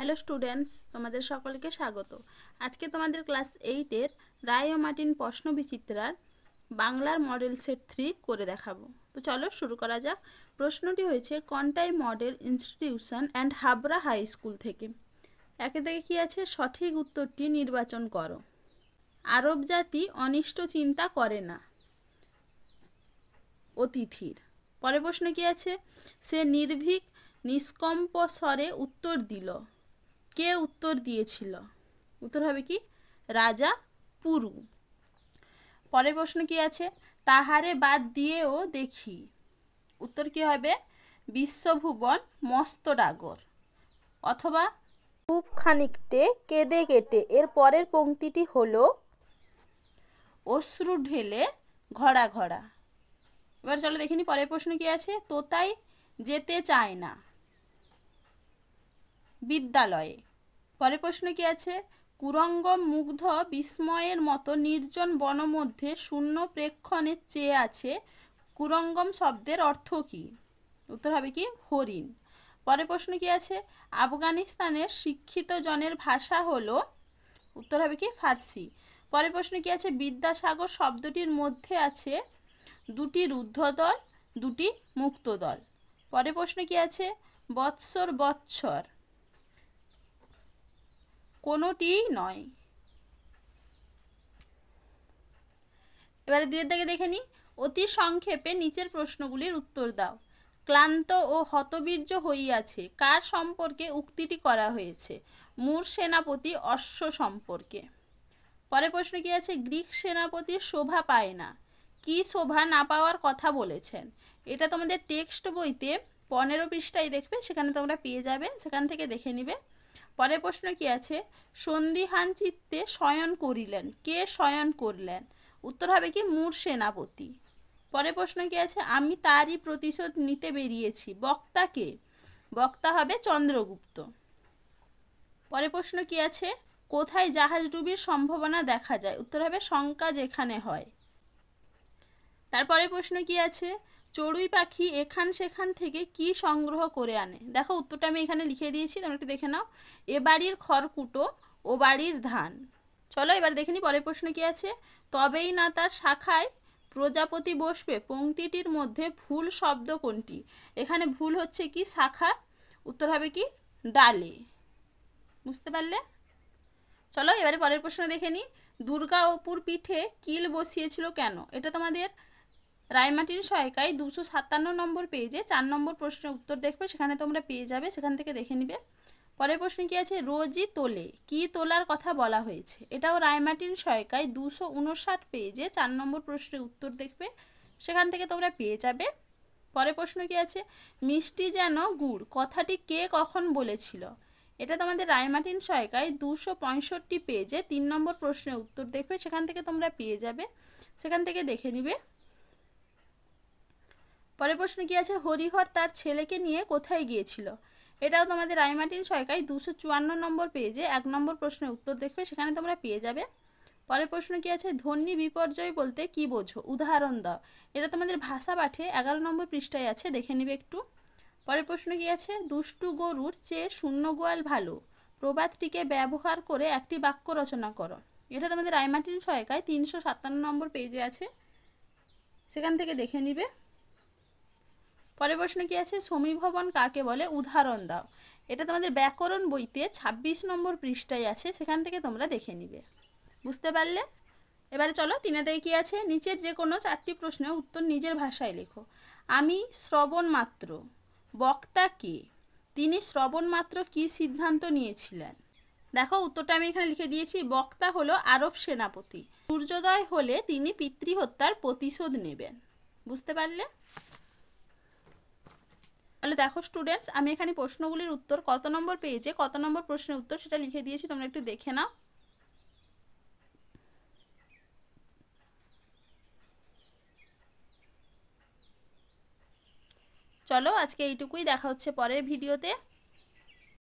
Hello students, তোমাদের সকলকে স্বাগত। আজকে তোমাদের ক্লাস 8-এর রায় ও মার্টিন প্রশ্ন বিচিত্রার বাংলার মডেল সেট 3 করে দেখাবো। তো চলো শুরু করা যাক। প্রশ্নটি হয়েছে Contai model institution and Habra high school থেকে। একে থেকে কি আছে? সঠিক উত্তরটি নির্বাচন করো। আরব জাতি অনিষ্ট চিন্তা করে না অতিথির। পরের প্রশ্ন কি আছে? সে নির্ভীক নিষ্কম্প স্বরে উত্তর দিল। কে উত্তর দিয়েছিল? উত্তর হবে কি? রাজা পুরু। পরের প্রশ্ন কি আছে? তাহারে বাদ দিয়েও দেখি। উত্তর কি হবে? বিশ্বভুবন মস্তডাগর। অথবা খুব খানিকটে কেঁদে কেটে। এর পরের পংক্তিটি হলো অশ্রু ঢেলে ঘড়া ঘড়া। এবার চলো দেখিনি পরের প্রশ্ন কি আছে? তোতাই যেতে চায় না বিদ্যালয়ে। পরের প্রশ্ন কি আছে? কুরঙ্গম মুগ্ধ বিস্ময়ের মতো নির্জন বনমধ্যে শূন্য প্রেক্ষণে চেয়ে আছে। কুরঙ্গম শব্দের অর্থ কি? উত্তর হবে কি? হরিণ। পরের প্রশ্ন কি আছে? আফগানিস্তানের শিক্ষিত জনের ভাষা হলো। উত্তর হবে কি? ফার্সি। পরের প্রশ্ন কি আছে? বিদ্যাসাগর শব্দটির মধ্যে আছে দুটি রুদ্ধদল, দুটি মুক্তদল। পরের প্রশ্ন কি আছে? বৎসর বৎসর কোনোটিই নয়। এবারে দুয়ের দিকে দেখে নিই। অতি সংক্ষেপে নিচের প্রশ্নগুলির উত্তর দাও। ক্লান্ত ও হতবীর্য হইয়াছে কার সম্পর্কে উক্তিটি করা হয়েছে? মূর সেনাপতি অশ্ব সম্পর্কে। পরের প্রশ্ন কি আছে? গ্রিক সেনাপতির শোভা পায় না। কি শোভা না পাওয়ার কথা বলেছেন? এটা তোমাদের টেক্সট বইতে 15 পৃষ্ঠায় দেখবে, সেখানে তোমরা পেয়ে যাবে, সেখান থেকে দেখে নিবে। পরের প্রশ্ন কি আছে? সন্দিহান চিত্তে শয়ন করিলেন। কে শয়ন করলেন? উত্তর হবে কি? মূর সেনাপতি। পরের প্রশ্ন কি আছে? আমি তারই প্রতিশোধ নিতে বেরিয়েছি। বক্তা কে? বক্তা হবে চন্দ্রগুপ্ত। পরের প্রশ্ন কি আছে? কোথায় জাহাজ ডুবির সম্ভাবনা দেখা যায়? উত্তর হবে শঙ্কা যেখানে হয়। তারপরে প্রশ্ন কি আছে? চড়ুই পাখি এখান সেখান থেকে কি সংগ্রহ করে আনে? দেখো উত্তরটা আমি এখানে লিখে দিয়েছি, তোমরা একটু দেখে নাও। এ বাড়ির খড়কুটো, ও বাড়ির ধান। চলো এবার দেখে নি পরের প্রশ্ন কি আছে? তবেই না তার শাখায় প্রজাপতি বসবে। পংক্তিটির মধ্যে ভুল শব্দ কোনটি? এখানে ভুল হচ্ছে কি? শাখা। উত্তর হবে কি? ডালে। বুঝতে পারলে? চলো এবারে পরের প্রশ্ন দেখে নিই। দুর্গা অপুর পিঠে কিল বসিয়েছিল কেন? এটা তোমাদের রায়মার্টিন সহায়িকায় 257 নম্বর পেজে 4 নম্বর প্রশ্নের উত্তর দেখবে, সেখানে তোমরা পেয়ে যাবে, সেখান থেকে দেখে নিবে। পরের প্রশ্ন কি আছে? রোজই তোলে। কি তোলার কথা বলা হয়েছে? এটাও রায়মার্টিন সহায়িকায় 259 পেজে 4 নম্বর প্রশ্নের উত্তর দেখবে, সেখান থেকে তোমরা পেয়ে যাবে। পরের প্রশ্ন কি আছে? মিষ্টি যেন গুড় কথাটি কে কখন বলেছিল? এটা তোমাদের রায়মার্টিন সহায়িকায় 265 পেজে 3 নম্বর প্রশ্নের উত্তর দেখবে, সেখান থেকে তোমরা পেয়ে যাবে, সেখান থেকে দেখে নিবে। পরের প্রশ্ন কি আছে? হরিহর তার ছেলেকে নিয়ে কোথায় গিয়েছিল? এটাও তোমাদের রায়মার্টিন সহায়িকায় 254 নম্বর পেজে 1 নম্বর প্রশ্নের উত্তর দেখবে, সেখানে তোমরা পেয়ে যাবে। পরের প্রশ্ন কি আছে? ধ্বনি বিপর্যয় বলতে কি বোঝো? উদাহরণ দাও। এটা তোমাদের ভাষা পাঠে 11 নম্বর পৃষ্ঠায় আছে, দেখে নিবে একটু। পরের প্রশ্ন কি আছে? দুষ্টু গরুর চেয়ে শূন্য গোয়াল ভালো। প্রবাদটিকে ব্যবহার করে একটি বাক্য রচনা করো। এটা তোমাদের রায়মার্টিন সহায়িকায় 357 নম্বর পেজে আছে, সেখান থেকে দেখে নিবে। পরের প্রশ্ন কি আছে? সমীভবন কাকে বলে? উদাহরণ দাও। এটা তোমাদের ব্যাকরণ বইতে 26 নম্বর পৃষ্ঠায় আছে, সেখান থেকে তোমরা দেখে নিবে। বুঝতে পারলে? এবারে চলো 3 কি আছে? নিচের যে কোনো 4টি প্রশ্নের উত্তর নিজের ভাষায় লেখো। আমি শ্রবণ মাত্র। বক্তা কে? তিনি শ্রবণ মাত্র কি সিদ্ধান্ত নিয়েছিলেন? দেখো উত্তরটা আমি এখানে লিখে দিয়েছি। বক্তা হলো আরব সেনাপতি। সূর্যোদয় হলে তিনি পিতৃহত্যার প্রতিশোধ নেবেন। বুঝতে পারলে? তাহলে দেখো স্টুডেন্টস, আমি এখানে প্রশ্নগুলির উত্তর কত নম্বর পেজে কত নম্বর প্রশ্নের উত্তর সেটা লিখে দিয়েছি, তোমরা একটু দেখে নাও। চলো আজকে এইটুকুই, দেখা হচ্ছে পরের ভিডিওতে।